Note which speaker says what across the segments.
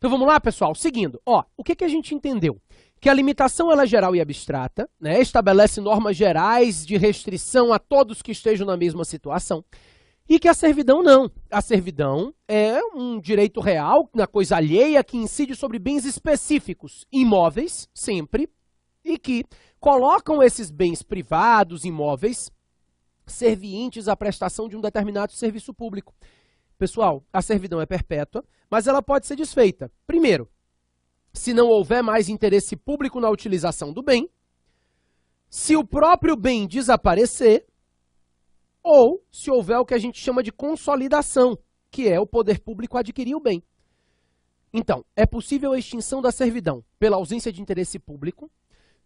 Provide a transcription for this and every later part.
Speaker 1: Então vamos lá, pessoal, seguindo. Ó, o que a gente entendeu? Que a limitação ela é geral e abstrata, né? Estabelece normas gerais de restrição a todos que estejam na mesma situação. E que a servidão não. A servidão é um direito real, na coisa alheia, que incide sobre bens específicos, imóveis, sempre, e que colocam esses bens privados, imóveis, servientes à prestação de um determinado serviço público. Pessoal, a servidão é perpétua, mas ela pode ser desfeita. Primeiro, se não houver mais interesse público na utilização do bem, se o próprio bem desaparecer, ou se houver o que a gente chama de consolidação, que é o poder público adquirir o bem. Então, é possível a extinção da servidão pela ausência de interesse público.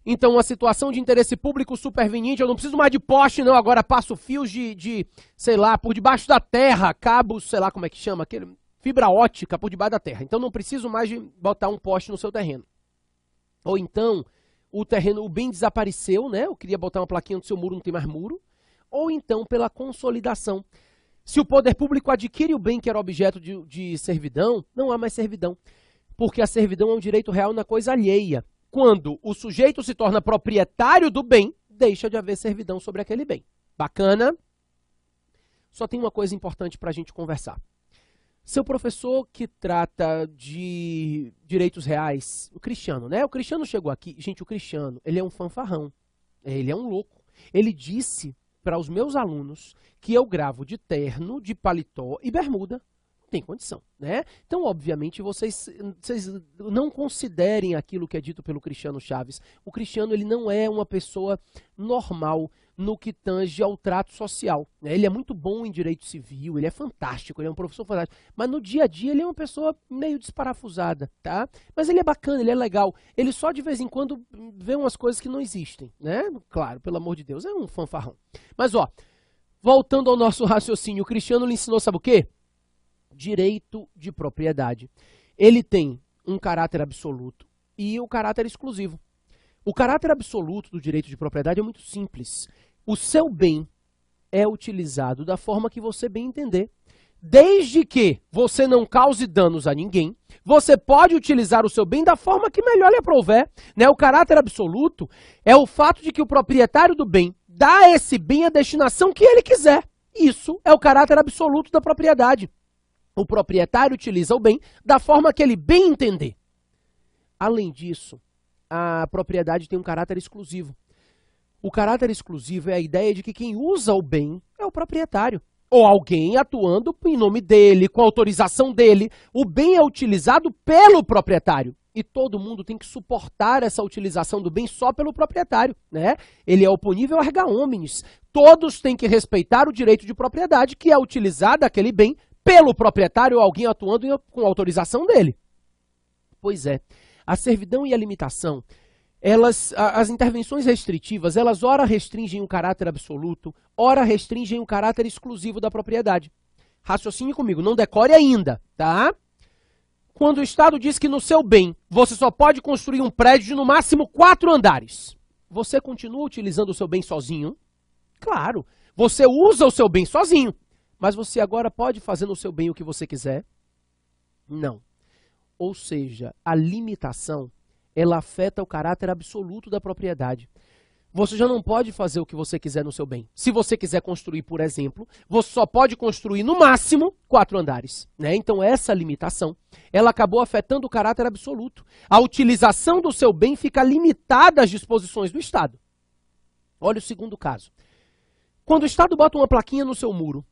Speaker 1: Então, uma situação de interesse público superveniente, eu não preciso mais de poste, não, agora passo fios sei lá, por debaixo da terra, cabos, sei lá como é que chama, aquele, fibra ótica por debaixo da terra. Então, não preciso mais de botar um poste no seu terreno. Ou então, o bem desapareceu, né? Eu queria botar uma plaquinha no seu muro, não tem mais muro. Ou então pela consolidação. Se o poder público adquire o bem que era objeto de servidão, não há mais servidão. Porque a servidão é um direito real na coisa alheia. Quando o sujeito se torna proprietário do bem, deixa de haver servidão sobre aquele bem. Bacana? Só tem uma coisa importante para a gente conversar. Seu professor que trata de direitos reais, o Cristiano, né? O Cristiano chegou aqui, gente, o Cristiano, ele é um fanfarrão, ele é um louco. Ele disse para os meus alunos que eu gravo de terno, de paletó e bermuda. Não tem condição, né? Então, obviamente, vocês não considerem aquilo que é dito pelo Cristiano Chaves. O Cristiano, ele não é uma pessoa normal no que tange ao trato social, né? Ele é muito bom em direito civil, ele é fantástico, ele é um professor fantástico, mas no dia a dia ele é uma pessoa meio desparafusada, tá? Mas ele é bacana, ele é legal, ele só de vez em quando vê umas coisas que não existem, né? Claro, pelo amor de Deus, é um fanfarrão. Mas ó, voltando ao nosso raciocínio, o Cristiano lhe ensinou, sabe o quê? Direito de propriedade. Ele tem um caráter absoluto e o caráter exclusivo. O caráter absoluto do direito de propriedade é muito simples. O seu bem é utilizado da forma que você bem entender. Desde que você não cause danos a ninguém, você pode utilizar o seu bem da forma que melhor lhe aprouver, né? O caráter absoluto é o fato de que o proprietário do bem dá a esse bem a destinação que ele quiser. Isso é o caráter absoluto da propriedade. O proprietário utiliza o bem da forma que ele bem entender. Além disso, a propriedade tem um caráter exclusivo. O caráter exclusivo é a ideia de que quem usa o bem é o proprietário. Ou alguém atuando em nome dele, com autorização dele. O bem é utilizado pelo proprietário. E todo mundo tem que suportar essa utilização do bem só pelo proprietário, né? Ele é oponível erga omnes. Todos têm que respeitar o direito de propriedade, que é utilizado aquele bem pelo proprietário ou alguém atuando com autorização dele. Pois é, a servidão e a limitação, as intervenções restritivas, elas ora restringem o caráter absoluto, ora restringem o caráter exclusivo da propriedade. Raciocine comigo, não decore ainda, tá? Quando o Estado diz que no seu bem você só pode construir um prédio de no máximo 4 andares, você continua utilizando o seu bem sozinho? Claro, você usa o seu bem sozinho. Mas você agora pode fazer no seu bem o que você quiser? Não. Ou seja, a limitação, ela afeta o caráter absoluto da propriedade. Você já não pode fazer o que você quiser no seu bem. Se você quiser construir, por exemplo, você só pode construir no máximo 4 andares, né? Então essa limitação, ela acabou afetando o caráter absoluto. A utilização do seu bem fica limitada às disposições do Estado. Olha o segundo caso. Quando o Estado bota uma plaquinha no seu muro,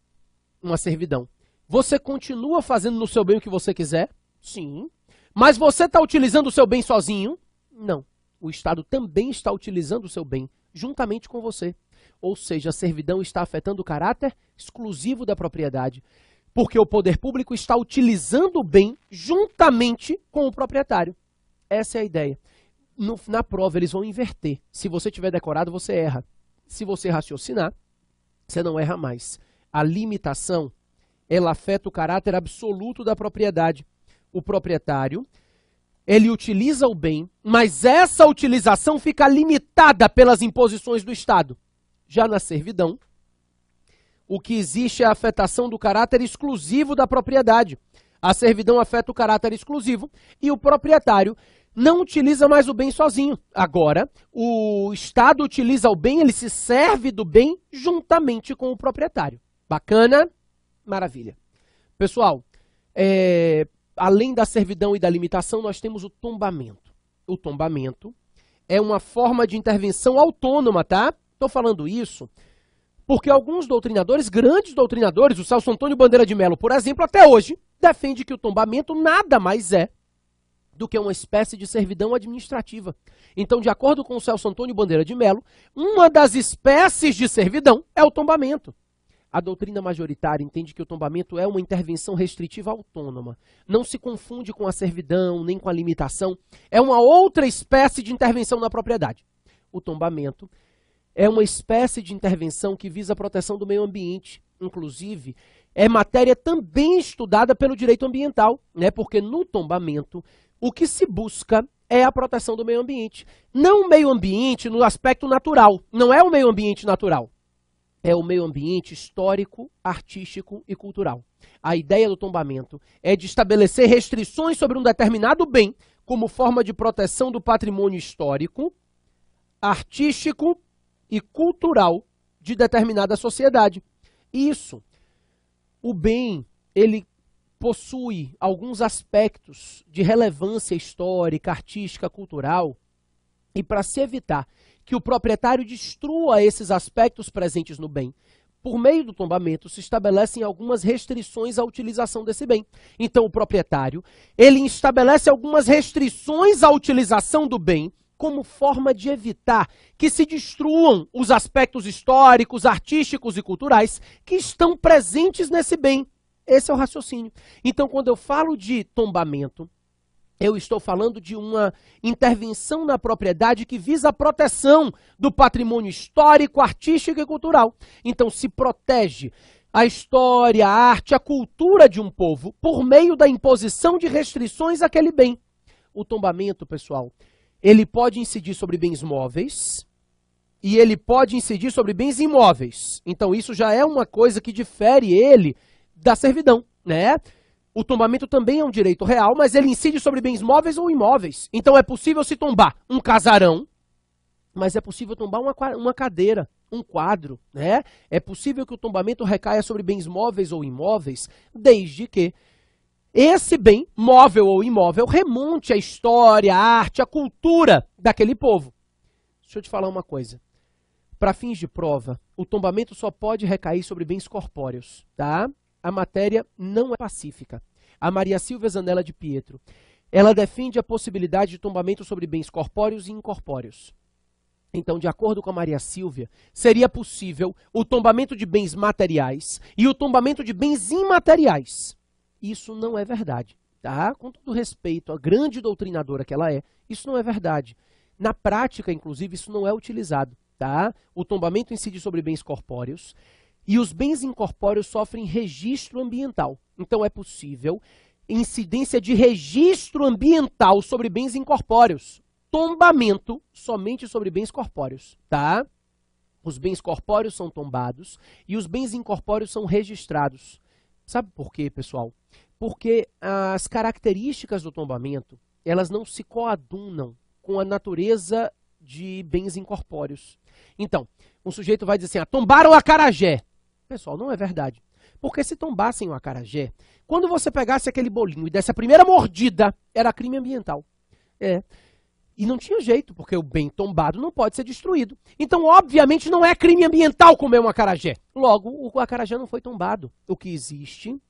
Speaker 1: uma servidão, você continua fazendo no seu bem o que você quiser? Sim. Mas você está utilizando o seu bem sozinho? Não. O Estado também está utilizando o seu bem, juntamente com você. Ou seja, a servidão está afetando o caráter exclusivo da propriedade, porque o poder público está utilizando o bem juntamente com o proprietário. Essa é a ideia. Na prova, eles vão inverter. Se você tiver decorado, você erra. Se você raciocinar, você não erra mais. A limitação, ela afeta o caráter absoluto da propriedade. O proprietário, ele utiliza o bem, mas essa utilização fica limitada pelas imposições do Estado. Já na servidão, o que existe é a afetação do caráter exclusivo da propriedade. A servidão afeta o caráter exclusivo e o proprietário não utiliza mais o bem sozinho. Agora, o Estado utiliza o bem, ele se serve do bem juntamente com o proprietário. Bacana? Maravilha. Pessoal, além da servidão e da limitação, nós temos o tombamento. O tombamento é uma forma de intervenção autônoma, tá? Estou falando isso porque alguns doutrinadores, grandes doutrinadores, o Celso Antônio Bandeira de Mello, por exemplo, até hoje, defende que o tombamento nada mais é do que uma espécie de servidão administrativa. Então, de acordo com o Celso Antônio Bandeira de Mello, uma das espécies de servidão é o tombamento. A doutrina majoritária entende que o tombamento é uma intervenção restritiva autônoma. Não se confunde com a servidão, nem com a limitação. É uma outra espécie de intervenção na propriedade. O tombamento é uma espécie de intervenção que visa a proteção do meio ambiente. Inclusive, é matéria também estudada pelo direito ambiental, né? Porque no tombamento, o que se busca é a proteção do meio ambiente. Não o meio ambiente no aspecto natural. Não é o meio ambiente natural. É o meio ambiente histórico, artístico e cultural. A ideia do tombamento é de estabelecer restrições sobre um determinado bem como forma de proteção do patrimônio histórico, artístico e cultural de determinada sociedade. Isso, o bem, ele possui alguns aspectos de relevância histórica, artística, cultural, e para se evitar que o proprietário destrua esses aspectos presentes no bem, por meio do tombamento se estabelecem algumas restrições à utilização desse bem. Então o proprietário, ele estabelece algumas restrições à utilização do bem como forma de evitar que se destruam os aspectos históricos, artísticos e culturais que estão presentes nesse bem. Esse é o raciocínio. Então, quando eu falo de tombamento, eu estou falando de uma intervenção na propriedade que visa a proteção do patrimônio histórico, artístico e cultural. Então, se protege a história, a arte, a cultura de um povo por meio da imposição de restrições àquele bem. O tombamento, pessoal, ele pode incidir sobre bens móveis e ele pode incidir sobre bens imóveis. Então, isso já é uma coisa que difere ele da servidão, né? O tombamento também é um direito real, mas ele incide sobre bens móveis ou imóveis. Então, é possível se tombar um casarão, mas é possível tombar uma cadeira, um quadro, né? É possível que o tombamento recaia sobre bens móveis ou imóveis, desde que esse bem, móvel ou imóvel, remonte à história, à arte, à cultura daquele povo. Deixa eu te falar uma coisa. Para fins de prova, o tombamento só pode recair sobre bens corpóreos, tá? A matéria não é pacífica. A Maria Silvia Zanella de Pietro, ela defende a possibilidade de tombamento sobre bens corpóreos e incorpóreos. Então, de acordo com a Maria Silvia, seria possível o tombamento de bens materiais e o tombamento de bens imateriais. Isso não é verdade, tá? Com todo respeito à grande doutrinadora que ela é, isso não é verdade. Na prática, inclusive, isso não é utilizado, tá? O tombamento incide sobre bens corpóreos e os bens incorpóreos sofrem registro ambiental. Então, é possível incidência de registro ambiental sobre bens incorpóreos. Tombamento somente sobre bens corpóreos, tá? Os bens corpóreos são tombados e os bens incorpóreos são registrados. Sabe por quê, pessoal? Porque as características do tombamento, elas não se coadunam com a natureza de bens incorpóreos. Então, um sujeito vai dizer assim, tombaram o acarajé. Pessoal, não é verdade. Porque se tombassem o acarajé, quando você pegasse aquele bolinho e desse a primeira mordida, era crime ambiental. E não tinha jeito, porque o bem tombado não pode ser destruído. Então, obviamente, não é crime ambiental comer um acarajé. Logo, o acarajé não foi tombado. O que existe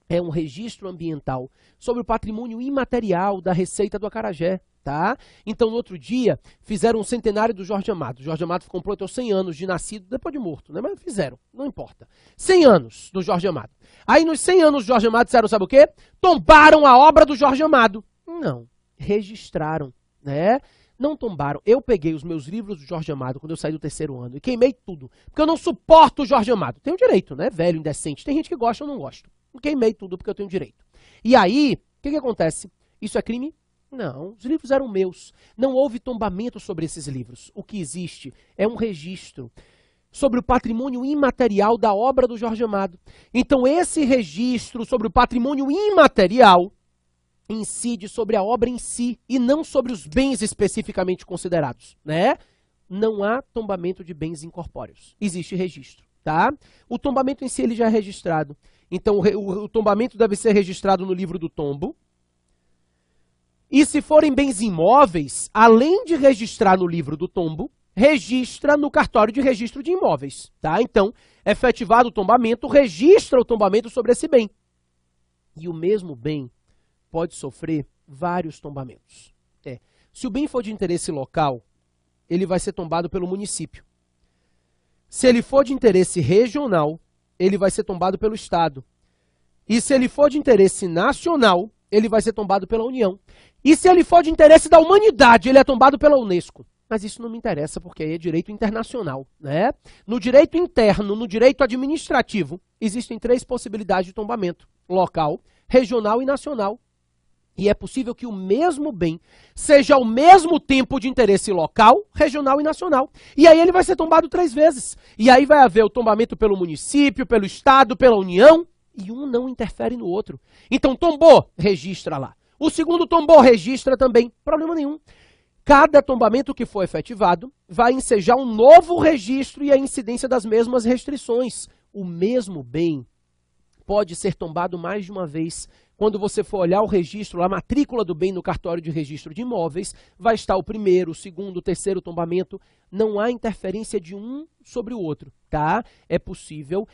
Speaker 1: é um registro ambiental sobre o patrimônio imaterial da receita do acarajé, tá? Então, no outro dia, fizeram um centenário do Jorge Amado. O Jorge Amado completou 100 anos de nascido, depois de morto, né? Mas fizeram, não importa. 100 anos do Jorge Amado. Aí, nos 100 anos do Jorge Amado, disseram, sabe o quê? Tombaram a obra do Jorge Amado. Não, registraram, né? Não tombaram. Eu peguei os meus livros do Jorge Amado quando eu saí do 3º ano e queimei tudo, porque eu não suporto o Jorge Amado. Tenho direito, né? Velho, indecente. Tem gente que gosta, eu não gosto. Queimei tudo porque eu tenho direito. E aí, o que acontece? Isso é crime? Não, os livros eram meus. Não houve tombamento sobre esses livros. O que existe é um registro. sobre o patrimônio imaterial da obra do Jorge Amado. Então, esse registro sobre o patrimônio imaterial incide sobre a obra em si e não sobre os bens especificamente considerados, né? Não há tombamento de bens incorpóreos. Existe registro, tá? O tombamento em si ele já é registrado. Então, o tombamento deve ser registrado no livro do tombo. E se forem bens imóveis, além de registrar no livro do tombo, registra no cartório de registro de imóveis, tá? Então, efetivado o tombamento, registra o tombamento sobre esse bem. E o mesmo bem pode sofrer vários tombamentos. Se o bem for de interesse local, ele vai ser tombado pelo município. Se ele for de interesse regional, ele vai ser tombado pelo Estado. E se ele for de interesse nacional, ele vai ser tombado pela União. E se ele for de interesse da humanidade, ele é tombado pela Unesco. Mas isso não me interessa, porque aí é direito internacional, né? No direito interno, no direito administrativo, existem 3 possibilidades de tombamento: local, regional e nacional. E é possível que o mesmo bem seja ao mesmo tempo de interesse local, regional e nacional. E aí ele vai ser tombado 3 vezes. E aí vai haver o tombamento pelo município, pelo Estado, pela União, e um não interfere no outro. Então tombou, registra lá. O segundo tombou, registra também. Problema nenhum. Cada tombamento que for efetivado vai ensejar um novo registro e a incidência das mesmas restrições. O mesmo bem pode ser tombado mais de uma vez. Quando você for olhar o registro, a matrícula do bem no cartório de registro de imóveis, vai estar o primeiro, o segundo, o terceiro tombamento. Não há interferência de um sobre o outro, tá? É possível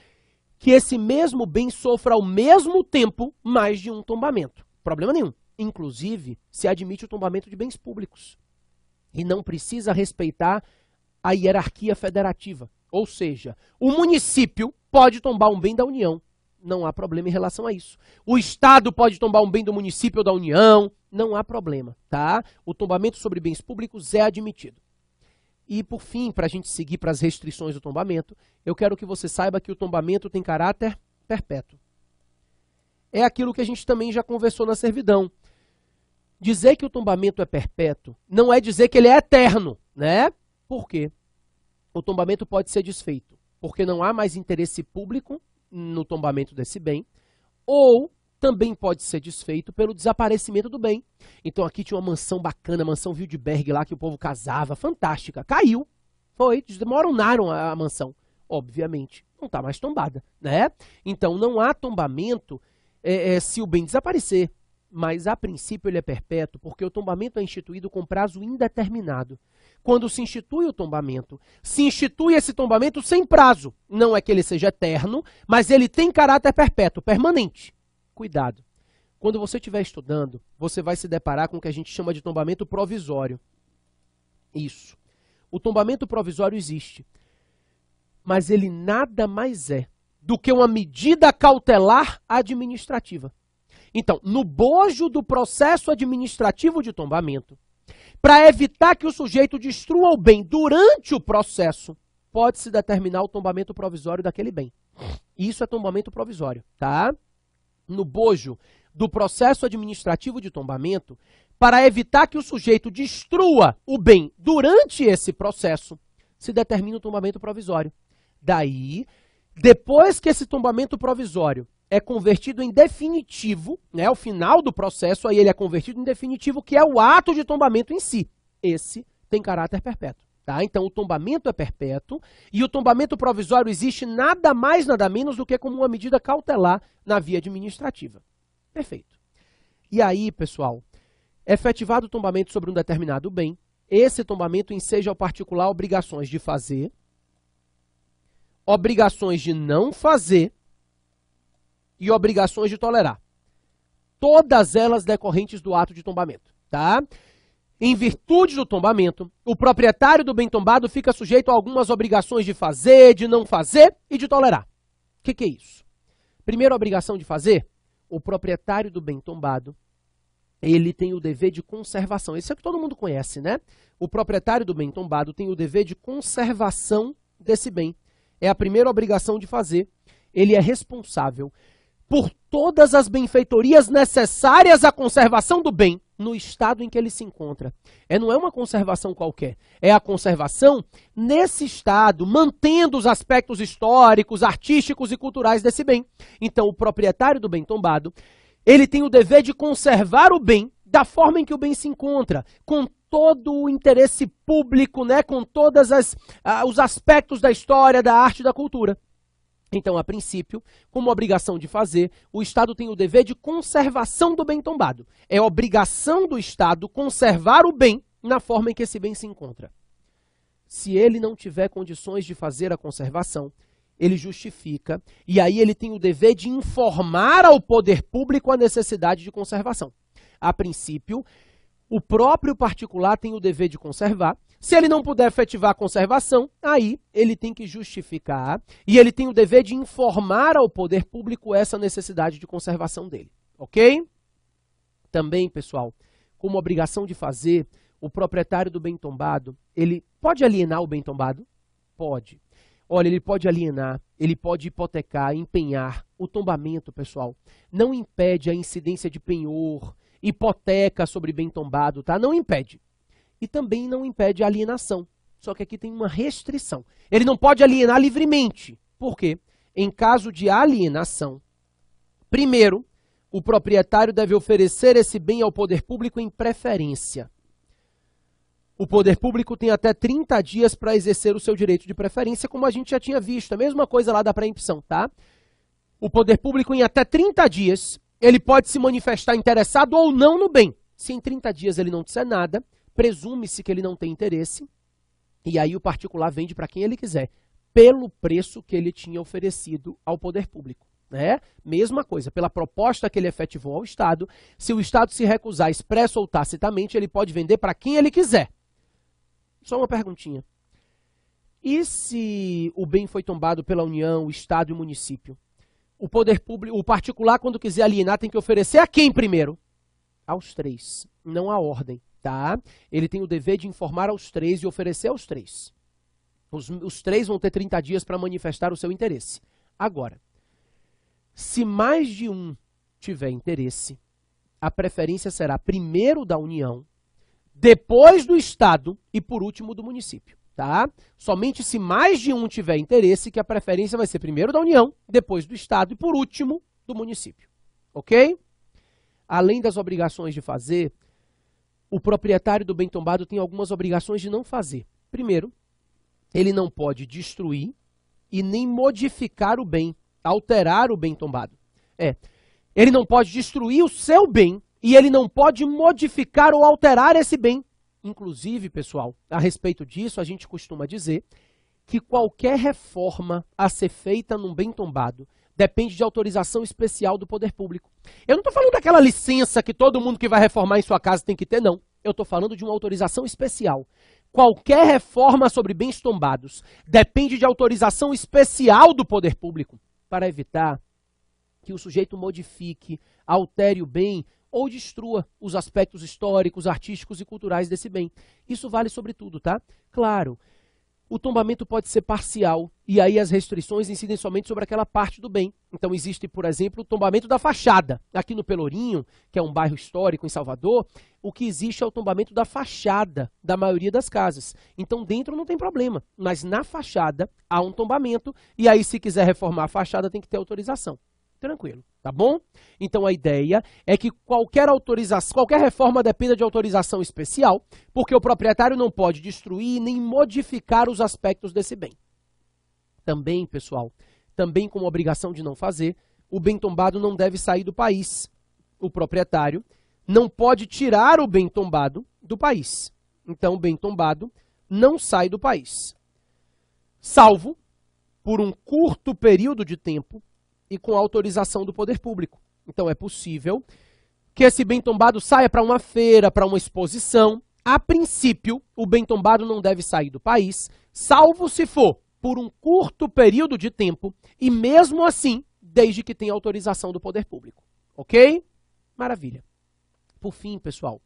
Speaker 1: que esse mesmo bem sofra ao mesmo tempo mais de um tombamento. Problema nenhum. Inclusive, se admite o tombamento de bens públicos. E não precisa respeitar a hierarquia federativa. Ou seja, o município pode tombar um bem da União. Não há problema em relação a isso. O Estado pode tombar um bem do município ou da União. Não há problema, tá? O tombamento sobre bens públicos é admitido. E, por fim, para a gente seguir para as restrições do tombamento, eu quero que você saiba que o tombamento tem caráter perpétuo. É aquilo que a gente também já conversou na servidão. Dizer que o tombamento é perpétuo não é dizer que ele é eterno, né? Por quê? O tombamento pode ser desfeito, porque não há mais interesse público no tombamento desse bem, ou também pode ser desfeito pelo desaparecimento do bem. Então aqui tinha uma mansão bacana, mansão Wildberg lá, que o povo casava, fantástica, caiu, foi, desmoronaram a mansão, obviamente, não está mais tombada, né? Então não há tombamento se o bem desaparecer, mas a princípio ele é perpétuo, porque o tombamento é instituído com prazo indeterminado. Quando se institui o tombamento, se institui esse tombamento sem prazo. Não é que ele seja eterno, mas ele tem caráter perpétuo, permanente. Cuidado. Quando você estiver estudando, você vai se deparar com o que a gente chama de tombamento provisório. Isso. O tombamento provisório existe, mas ele nada mais é do que uma medida cautelar administrativa. Então, no bojo do processo administrativo de tombamento, para evitar que o sujeito destrua o bem durante o processo, pode-se determinar o tombamento provisório daquele bem. Isso é tombamento provisório, tá? No bojo do processo administrativo de tombamento, para evitar que o sujeito destrua o bem durante esse processo, se determina o tombamento provisório. Daí, depois que esse tombamento provisório é convertido em definitivo, né, ao final do processo, aí ele é convertido em definitivo, que é o ato de tombamento em si. Esse tem caráter perpétuo, tá? Então o tombamento é perpétuo e o tombamento provisório existe nada mais, nada menos do que como uma medida cautelar na via administrativa. Perfeito. E aí, pessoal, efetivado o tombamento sobre um determinado bem, esse tombamento enseja ao particular obrigações de fazer, obrigações de não fazer, e obrigações de tolerar. Todas elas decorrentes do ato de tombamento, tá? Em virtude do tombamento, o proprietário do bem tombado fica sujeito a algumas obrigações de fazer, de não fazer e de tolerar. O que é isso? Primeira obrigação de fazer, o proprietário do bem tombado, ele tem o dever de conservação. Isso é que todo mundo conhece, né? O proprietário do bem tombado tem o dever de conservação desse bem. É a primeira obrigação de fazer. Ele é responsável por todas as benfeitorias necessárias à conservação do bem, no estado em que ele se encontra. Não é uma conservação qualquer, é a conservação nesse estado, mantendo os aspectos históricos, artísticos e culturais desse bem. Então, o proprietário do bem tombado, ele tem o dever de conservar o bem da forma em que o bem se encontra, com todo o interesse público, né, com todos os aspectos da história, da arte e da cultura. Então, a princípio, como obrigação de fazer, o Estado tem o dever de conservação do bem tombado. É obrigação do Estado conservar o bem na forma em que esse bem se encontra. Se ele não tiver condições de fazer a conservação, ele justifica, e aí ele tem o dever de informar ao poder público a necessidade de conservação. A princípio, o próprio particular tem o dever de conservar. Se ele não puder efetivar a conservação, aí ele tem que justificar e ele tem o dever de informar ao poder público essa necessidade de conservação dele, ok? Também, pessoal, como obrigação de fazer, o proprietário do bem tombado, ele pode alienar o bem tombado? Pode. Olha, ele pode alienar, ele pode hipotecar, empenhar. O tombamento, pessoal, não impede a incidência de penhor, hipoteca sobre bem tombado, tá? Não impede. E também não impede a alienação. Só que aqui tem uma restrição. Ele não pode alienar livremente. Por quê? Em caso de alienação, primeiro, o proprietário deve oferecer esse bem ao poder público em preferência. O poder público tem até 30 dias para exercer o seu direito de preferência, como a gente já tinha visto. A mesma coisa lá da preempção, tá? O poder público, em até 30 dias, ele pode se manifestar interessado ou não no bem. Se em 30 dias ele não disser nada, presume-se que ele não tem interesse, e aí o particular vende para quem ele quiser, pelo preço que ele tinha oferecido ao poder público. Né? Mesma coisa, pela proposta que ele efetivou ao Estado, se o Estado se recusar expresso ou tacitamente, ele pode vender para quem ele quiser. Só uma perguntinha. E se o bem foi tombado pela União, o Estado e o município? O poder público, o particular, quando quiser alienar, tem que oferecer a quem primeiro? Aos três, não à ordem, tá? Ele tem o dever de informar aos três e oferecer aos três. Os três vão ter 30 dias para manifestar o seu interesse. Agora, se mais de um tiver interesse, a preferência será primeiro da União, depois do Estado e por último do município. Tá? Somente se mais de um tiver interesse, que a preferência vai ser primeiro da União, depois do Estado e, por último, do município. Ok? Além das obrigações de fazer, o proprietário do bem tombado tem algumas obrigações de não fazer. Primeiro, ele não pode destruir e nem modificar o bem, alterar o bem tombado. Ele não pode destruir o seu bem e ele não pode modificar ou alterar esse bem. Inclusive, pessoal, a respeito disso, a gente costuma dizer que qualquer reforma a ser feita num bem tombado depende de autorização especial do poder público. Eu não estou falando daquela licença que todo mundo que vai reformar em sua casa tem que ter, não. Eu estou falando de uma autorização especial. Qualquer reforma sobre bens tombados depende de autorização especial do poder público para evitar que o sujeito modifique, altere o bem ou destrua os aspectos históricos, artísticos e culturais desse bem. Isso vale sobre tudo, tá? Claro, o tombamento pode ser parcial e aí as restrições incidem somente sobre aquela parte do bem. Então existe, por exemplo, o tombamento da fachada. Aqui no Pelourinho, que é um bairro histórico em Salvador, o que existe é o tombamento da fachada da maioria das casas. Então dentro não tem problema, mas na fachada há um tombamento e aí se quiser reformar a fachada tem que ter autorização. Tranquilo, tá bom? Então a ideia é que qualquer reforma dependa de autorização especial, porque o proprietário não pode destruir nem modificar os aspectos desse bem. Também, pessoal, também como obrigação de não fazer, o bem tombado não deve sair do país. O proprietário não pode tirar o bem tombado do país. Então o bem tombado não sai do país, salvo por um curto período de tempo e com autorização do poder público. Então é possível que esse bem tombado saia para uma feira, para uma exposição. A princípio, o bem tombado não deve sair do país, salvo se for por um curto período de tempo e mesmo assim, desde que tenha autorização do poder público. Ok? Maravilha. Por fim, pessoal,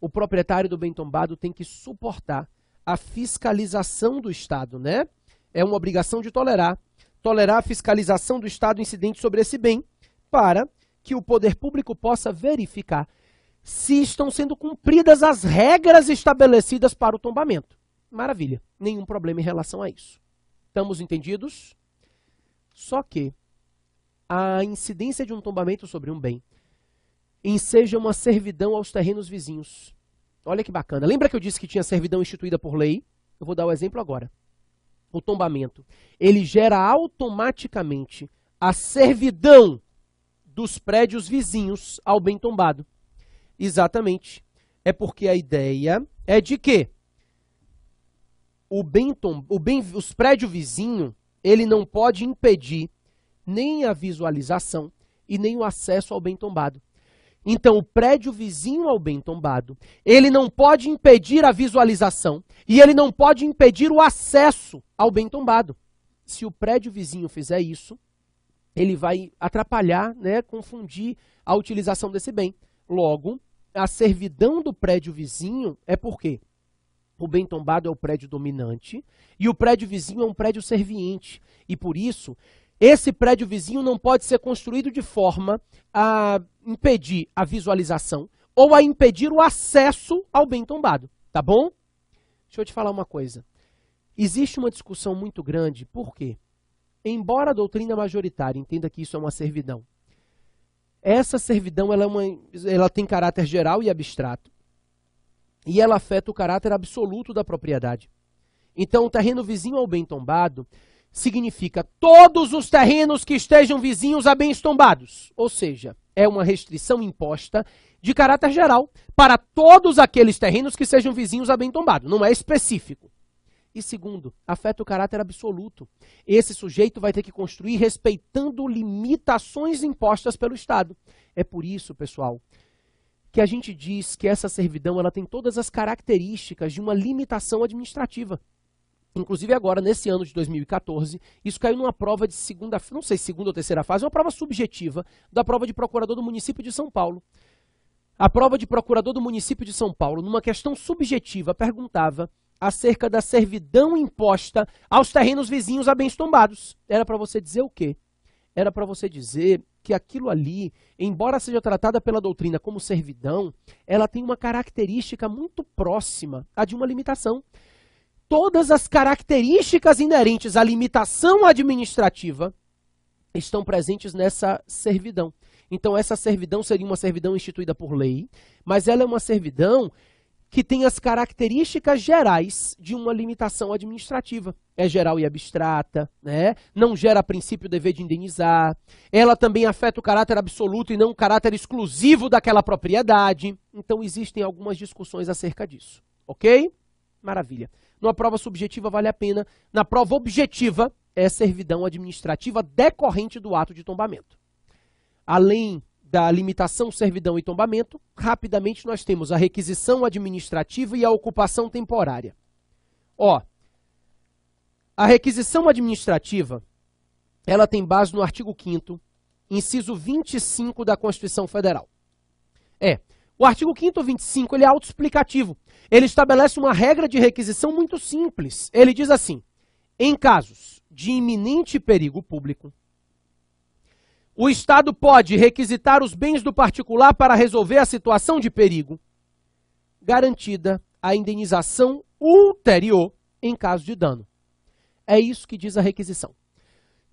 Speaker 1: o proprietário do bem tombado tem que suportar a fiscalização do Estado, né? É uma obrigação de tolerar a fiscalização do Estado incidente sobre esse bem, para que o poder público possa verificar se estão sendo cumpridas as regras estabelecidas para o tombamento. Maravilha, nenhum problema em relação a isso. Estamos entendidos? Só que a incidência de um tombamento sobre um bem enseja uma servidão aos terrenos vizinhos. Olha que bacana. Lembra que eu disse que tinha servidão instituída por lei? Eu vou dar o exemplo agora. O tombamento, ele gera automaticamente a servidão dos prédios vizinhos ao bem tombado. Exatamente. É porque a ideia é de que os prédios vizinhos, ele não pode impedir nem a visualização e nem o acesso ao bem tombado. Então, o prédio vizinho ao bem tombado, ele não pode impedir a visualização e ele não pode impedir o acesso ao bem tombado. Se o prédio vizinho fizer isso, ele vai atrapalhar, né, confundir a utilização desse bem. Logo, a servidão do prédio vizinho é porque o bem tombado é o prédio dominante e o prédio vizinho é um prédio serviente. E por isso, esse prédio vizinho não pode ser construído de forma a impedir a visualização ou a impedir o acesso ao bem tombado, tá bom? Deixa eu te falar uma coisa. Existe uma discussão muito grande, por quê? Embora a doutrina majoritária entenda que isso é uma servidão, essa servidão ela tem caráter geral e abstrato e ela afeta o caráter absoluto da propriedade. Então, o terreno vizinho ao bem tombado significa todos os terrenos que estejam vizinhos a bens tombados. Ou seja, é uma restrição imposta de caráter geral para todos aqueles terrenos que sejam vizinhos a bem tombado. Não é específico. E segundo, afeta o caráter absoluto. Esse sujeito vai ter que construir respeitando limitações impostas pelo Estado. É por isso, pessoal, que a gente diz que essa servidão ela tem todas as características de uma limitação administrativa. Inclusive agora, nesse ano de 2014, isso caiu numa prova de segunda ou terceira fase, uma prova subjetiva da prova de procurador do município de São Paulo. A prova de procurador do município de São Paulo, numa questão subjetiva, perguntava acerca da servidão imposta aos terrenos vizinhos a bens tombados. Era para você dizer o quê? Era para você dizer que aquilo ali, embora seja tratada pela doutrina como servidão, ela tem uma característica muito próxima à de uma limitação. Todas as características inerentes à limitação administrativa estão presentes nessa servidão. Então, essa servidão seria uma servidão instituída por lei, mas ela é uma servidão que tem as características gerais de uma limitação administrativa. É geral e abstrata, né? Não gera a princípio o dever de indenizar. Ela também afeta o caráter absoluto e não o caráter exclusivo daquela propriedade. Então, existem algumas discussões acerca disso. Ok? Maravilha. Numa prova subjetiva vale a pena. Na prova objetiva é servidão administrativa decorrente do ato de tombamento. Além da limitação, servidão e tombamento, rapidamente nós temos a requisição administrativa e a ocupação temporária. Ó, a requisição administrativa, ela tem base no artigo 5º, inciso 25 da Constituição Federal. O artigo 5º, 25, ele é autoexplicativo. Ele estabelece uma regra de requisição muito simples. Ele diz assim: em casos de iminente perigo público, o Estado pode requisitar os bens do particular para resolver a situação de perigo, garantida a indenização ulterior em caso de dano. É isso que diz a requisição.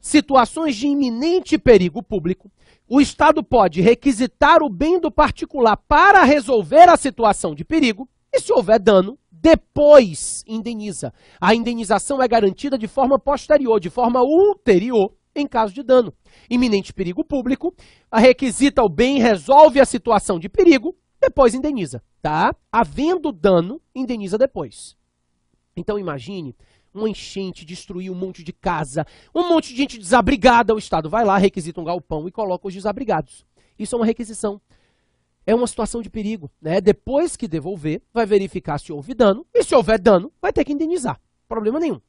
Speaker 1: Situações de iminente perigo público, o Estado pode requisitar o bem do particular para resolver a situação de perigo e, se houver dano, depois indeniza. A indenização é garantida de forma posterior, de forma ulterior, em caso de dano. Iminente perigo público, a requisita o bem, resolve a situação de perigo, depois indeniza, tá? Havendo dano, indeniza depois. Então imagine uma enchente, destruir um monte de casa, um monte de gente desabrigada, o Estado vai lá, requisita um galpão e coloca os desabrigados. Isso é uma requisição. É uma situação de perigo, né? Depois que devolver, vai verificar se houve dano, e se houver dano, vai ter que indenizar. Problema nenhum.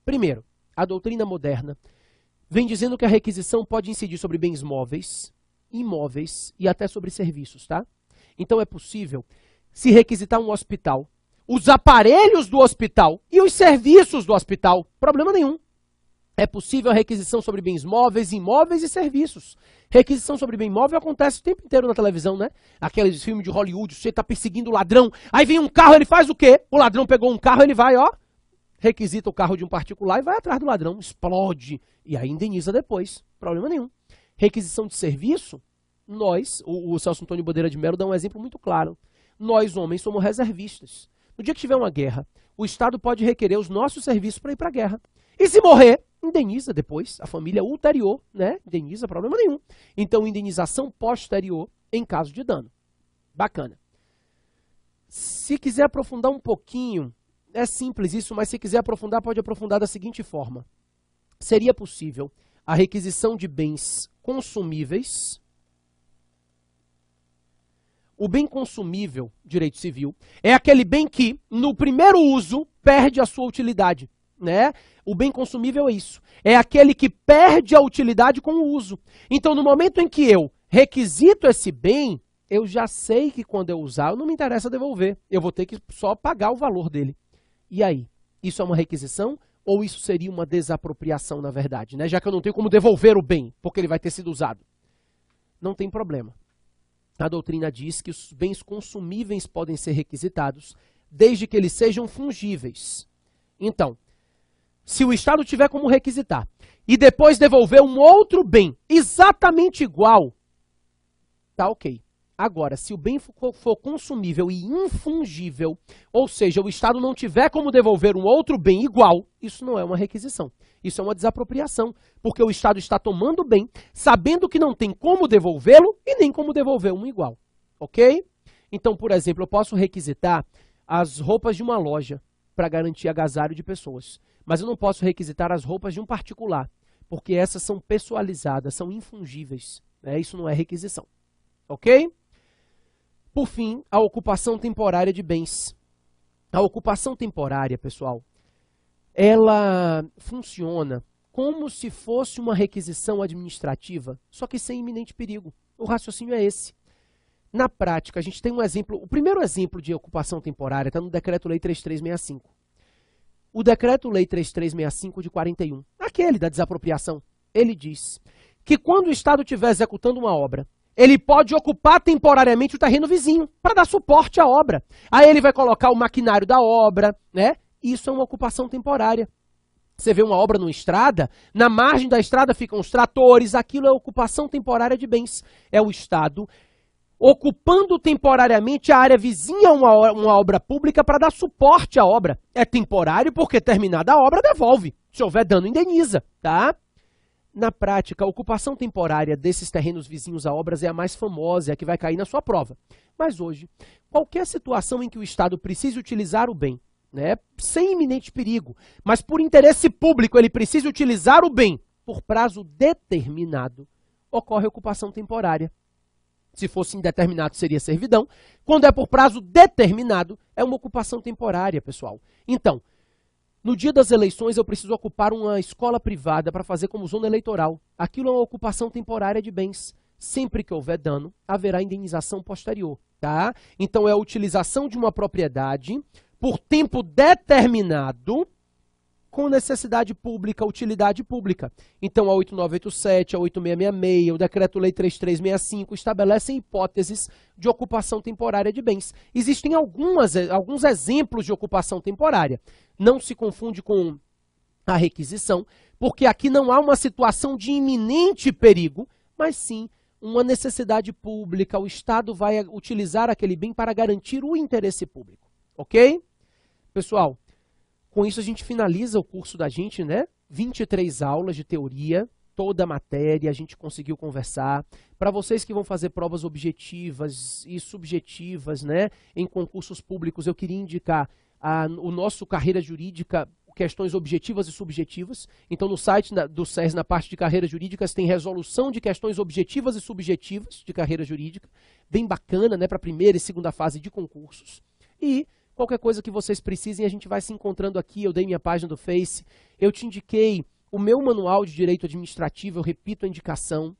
Speaker 1: Primeiro, a doutrina moderna vem dizendo que a requisição pode incidir sobre bens móveis, imóveis e até sobre serviços, tá? Então é possível se requisitar um hospital, os aparelhos do hospital e os serviços do hospital, problema nenhum. É possível a requisição sobre bens móveis, imóveis e serviços. Requisição sobre bem móvel acontece o tempo inteiro na televisão, né? Aqueles filmes de Hollywood, você está perseguindo o ladrão, aí vem um carro, ele faz o quê? O ladrão pegou um carro, ele vai, ó, requisita o carro de um particular e vai atrás do ladrão, explode, e aí indeniza depois, problema nenhum. Requisição de serviço, nós, o Celso Antônio Bandeira de Mello dá um exemplo muito claro. Nós, homens, somos reservistas. No dia que tiver uma guerra, o Estado pode requerer os nossos serviços para ir para a guerra. E se morrer, indeniza depois, a família ulterior, né? Indeniza, problema nenhum. Então, indenização posterior em caso de dano. Bacana. Se quiser aprofundar um pouquinho, é simples isso, mas se quiser aprofundar, pode aprofundar da seguinte forma. Seria possível a requisição de bens consumíveis. O bem consumível, direito civil, é aquele bem que, no primeiro uso, perde a sua utilidade, né? O bem consumível é isso. É aquele que perde a utilidade com o uso. Então, no momento em que eu requisito esse bem, eu já sei que quando eu usar, não me interessa devolver. Eu vou ter que só pagar o valor dele. E aí? Isso é uma requisição ou isso seria uma desapropriação, na verdade, né? Já que eu não tenho como devolver o bem, porque ele vai ter sido usado. Não tem problema. A doutrina diz que os bens consumíveis podem ser requisitados desde que eles sejam fungíveis. Então, se o Estado tiver como requisitar e depois devolver um outro bem exatamente igual, tá ok. Agora, se o bem for consumível e infungível, ou seja, o Estado não tiver como devolver um outro bem igual, isso não é uma requisição. Isso é uma desapropriação, porque o Estado está tomando o bem, sabendo que não tem como devolvê-lo e nem como devolver um igual. Ok? Então, por exemplo, eu posso requisitar as roupas de uma loja para garantir agasalho de pessoas. Mas eu não posso requisitar as roupas de um particular, porque essas são pessoalizadas, são infungíveis. Né? Isso não é requisição. Ok? Por fim, a ocupação temporária de bens. A ocupação temporária, pessoal, ela funciona como se fosse uma requisição administrativa, só que sem iminente perigo. O raciocínio é esse. Na prática, a gente tem um exemplo, o primeiro exemplo de ocupação temporária está no Decreto-Lei 3365. O Decreto-Lei 3365 de 41, aquele da desapropriação, ele diz que quando o Estado estiver executando uma obra, ele pode ocupar temporariamente o terreno vizinho para dar suporte à obra. Aí ele vai colocar o maquinário da obra, né? Isso é uma ocupação temporária. Você vê uma obra numa estrada, na margem da estrada ficam os tratores, aquilo é ocupação temporária de bens. É o Estado ocupando temporariamente a área vizinha a uma obra pública para dar suporte à obra. É temporário porque terminada a obra devolve. Se houver dano, indeniza, tá? Na prática, a ocupação temporária desses terrenos vizinhos a obras é a mais famosa, é a que vai cair na sua prova. Mas hoje, qualquer situação em que o Estado precise utilizar o bem, né, sem iminente perigo, mas por interesse público ele precise utilizar o bem por prazo determinado, ocorre ocupação temporária. Se fosse indeterminado, seria servidão. Quando é por prazo determinado, é uma ocupação temporária, pessoal. Então, no dia das eleições, eu preciso ocupar uma escola privada para fazer como zona eleitoral. Aquilo é uma ocupação temporária de bens. Sempre que houver dano, haverá indenização posterior, tá? Então, é a utilização de uma propriedade por tempo determinado com necessidade pública, utilidade pública. Então, a 8987, a 8666, o Decreto-Lei 3365 estabelecem hipóteses de ocupação temporária de bens. Existem alguns exemplos de ocupação temporária. Não se confunde com a requisição, porque aqui não há uma situação de iminente perigo, mas sim uma necessidade pública. O Estado vai utilizar aquele bem para garantir o interesse público. Ok? Pessoal, com isso a gente finaliza o curso da gente, né? 23 aulas de teoria, toda a matéria, a gente conseguiu conversar. Para vocês que vão fazer provas objetivas e subjetivas, né, em concursos públicos, eu queria indicar o nosso Carreira Jurídica, questões objetivas e subjetivas. Então, no site do SES, na parte de carreiras jurídicas, tem resolução de questões objetivas e subjetivas de carreira jurídica. Bem bacana, né, para a primeira e segunda fase de concursos. E qualquer coisa que vocês precisem, a gente vai se encontrando aqui. Eu dei minha página do Face, eu te indiquei o meu manual de direito administrativo, eu repito a indicação,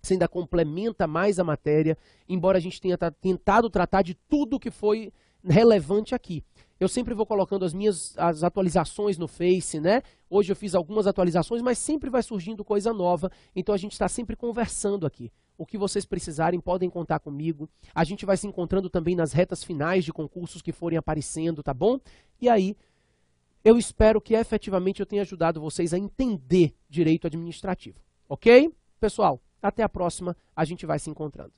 Speaker 1: você ainda complementa mais a matéria, embora a gente tenha tentado tratar de tudo que foi relevante aqui. Eu sempre vou colocando as atualizações no Face, né? Hoje eu fiz algumas atualizações, mas sempre vai surgindo coisa nova. Então a gente está sempre conversando aqui. O que vocês precisarem podem contar comigo. A gente vai se encontrando também nas retas finais de concursos que forem aparecendo, tá bom? E aí, eu espero que efetivamente eu tenha ajudado vocês a entender direito administrativo. Ok? Pessoal, até a próxima. A gente vai se encontrando.